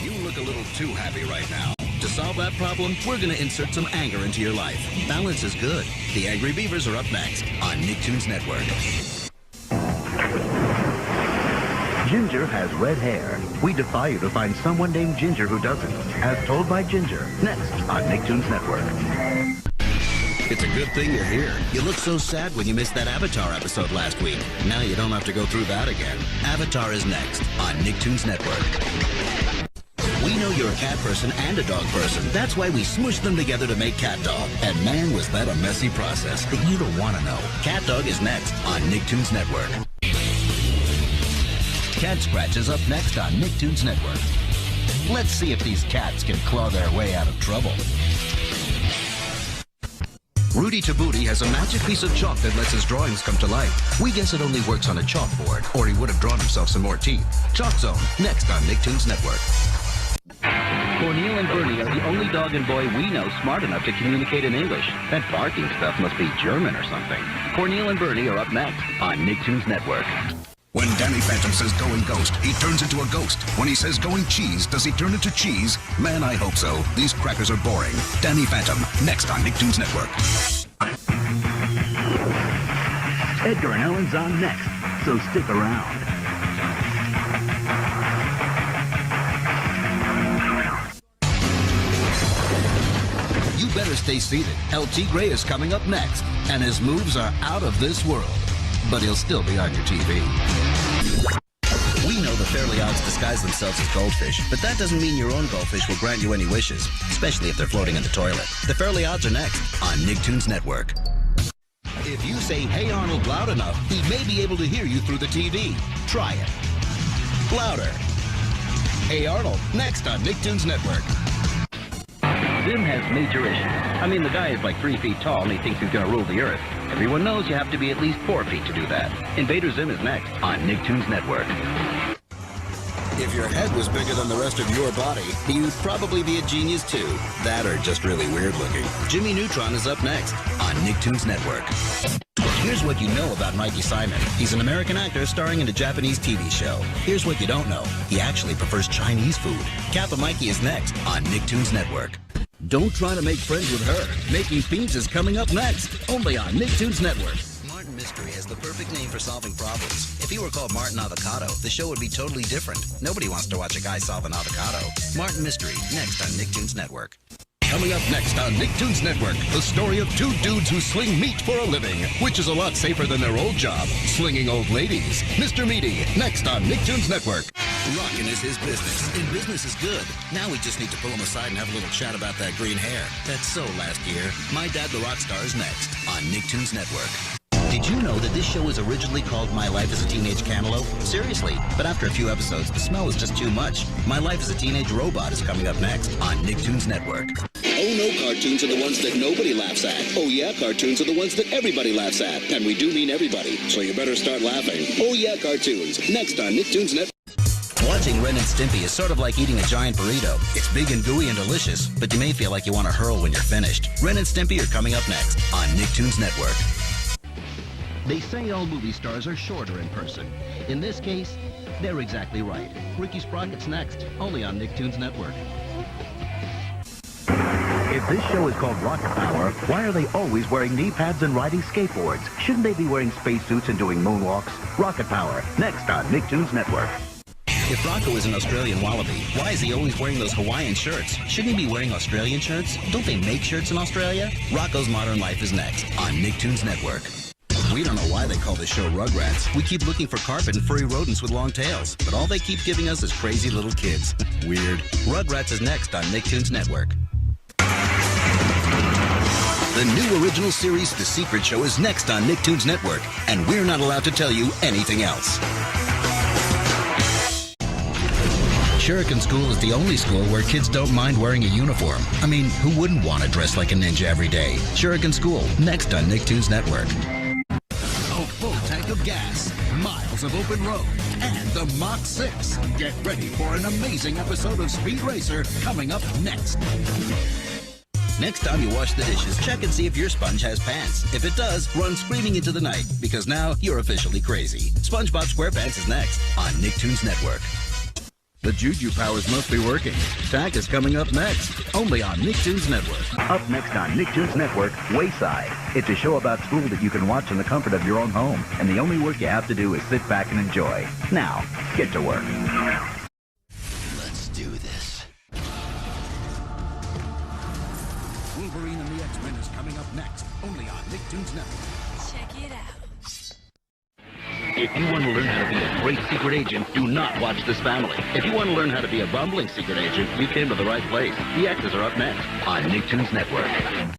You look a little too happy right now. To solve that problem, we're going to insert some anger into your life. Balance is good. The Angry Beavers are up next on Nicktoons Network. Ginger has red hair. We defy you to find someone named Ginger who doesn't. As told by Ginger, next on Nicktoons Network. It's a good thing you're here. You looked so sad when you missed that Avatar episode last week. Now you don't have to go through that again. Avatar is next on Nicktoons Network. We know you're a cat person and a dog person. That's why we smushed them together to make Cat Dog. And man, was that a messy process that you don't want to know. Cat Dog is next on Nicktoons Network. Cat Scratch is up next on Nicktoons Network. Let's see if these cats can claw their way out of trouble. Rudy Tabooty has a magic piece of chalk that lets his drawings come to life. We guess it only works on a chalkboard, or he would have drawn himself some more teeth. Chalk Zone, next on Nicktoons Network. Cornel and Bernie are the only dog and boy we know smart enough to communicate in English. That barking stuff must be German or something. Cornel and Bernie are up next on Nicktoons Network. When Danny Phantom says going ghost, he turns into a ghost. When he says going cheese, does he turn into cheese? Man, I hope so. These crackers are boring. Danny Phantom, next on Nicktoons Network. Edgar and Ellen's on next, so stick around. You better stay seated. LT Gray is coming up next, and his moves are out of this world. But he'll still be on your TV. We know the Fairly Odds disguise themselves as goldfish, but that doesn't mean your own goldfish will grant you any wishes, especially if they're floating in the toilet. The Fairly Odds are next on Nicktoons Network. If you say, "Hey Arnold," loud enough, he may be able to hear you through the TV. Try it. Louder. Hey Arnold, next on Nicktoons Network. Zim has major issues. I mean, the guy is like 3 feet tall and he thinks he's going to rule the earth. Everyone knows you have to be at least 4 feet to do that. Invader Zim is next on Nicktoons Network. If your head was bigger than the rest of your body, you'd probably be a genius too. That or just really weird looking. Jimmy Neutron is up next on Nicktoons Network. Here's what you know about Mikey Simon. He's an American actor starring in a Japanese TV show. Here's what you don't know. He actually prefers Chinese food. Kappa Mikey is next on Nicktoons Network. Don't try to make friends with her. Making Fiends is coming up next, only on Nicktoons Network. Martin Mystery has the perfect name for solving problems. If he were called Martin Avocado, the show would be totally different. Nobody wants to watch a guy solve an avocado. Martin Mystery, next on Nicktoons Network. Coming up next on Nicktoons Network, the story of 2 dudes who sling meat for a living, which is a lot safer than their old job, slinging old ladies. Mr. Meaty, next on Nicktoons Network. Rockin' is his business, and business is good. Now we just need to pull him aside and have a little chat about that green hair. That's so last year. My Dad the Rockstar is next on Nicktoons Network. Did you know that this show was originally called My Life as a Teenage Cantaloupe? Seriously, but after a few episodes, the smell was just too much. My Life as a Teenage Robot is coming up next on Nicktoons Network. Oh no, cartoons are the ones that nobody laughs at. Oh yeah, cartoons are the ones that everybody laughs at. And we do mean everybody, so you better start laughing. Oh yeah, cartoons, next on Nicktoons Network. Watching Ren and Stimpy is sort of like eating a giant burrito. It's big and gooey and delicious, but you may feel like you want to hurl when you're finished. Ren and Stimpy are coming up next on Nicktoons Network. They say all movie stars are shorter in person. In this case, they're exactly right. Ricky Sprocket's next, only on Nicktoons Network. If this show is called Rocket Power, why are they always wearing knee pads and riding skateboards? Shouldn't they be wearing spacesuits and doing moonwalks? Rocket Power, next on Nicktoons Network. If Rocco is an Australian wallaby, why is he always wearing those Hawaiian shirts? Shouldn't he be wearing Australian shirts? Don't they make shirts in Australia? Rocco's Modern Life is next on Nicktoons Network. We don't know why they call this show Rugrats. We keep looking for carpet and furry rodents with long tails, but all they keep giving us is crazy little kids. Weird. Rugrats is next on Nicktoons Network. The new original series, The Secret Show, is next on Nicktoons Network, and we're not allowed to tell you anything else. Shuriken School is the only school where kids don't mind wearing a uniform. I mean, who wouldn't want to dress like a ninja every day? Shuriken School, next on Nicktoons Network. A full tank of gas, miles of open road, and the Mach 6. Get ready for an amazing episode of Speed Racer coming up next. Next time you wash the dishes, check and see if your sponge has pants. If it does, run screaming into the night, because now you're officially crazy. SpongeBob SquarePants is next on Nicktoons Network. The The juju powers must be working. TAC is coming up next, only on Nicktoons Network. Up next on Nicktoons Network, Wayside. It's a show about school that you can watch in the comfort of your own home, and the only work you have to do is sit back and enjoy. Now, get to work. Let's do this. Wolverine and the X-Men is coming up next, only on Nicktoons Network. Check it out. If you want to learn how to be a great secret agent, do not watch This Family. If you want to learn how to be a bumbling secret agent, you came to the right place. The X's are up next on Nicktoons Network.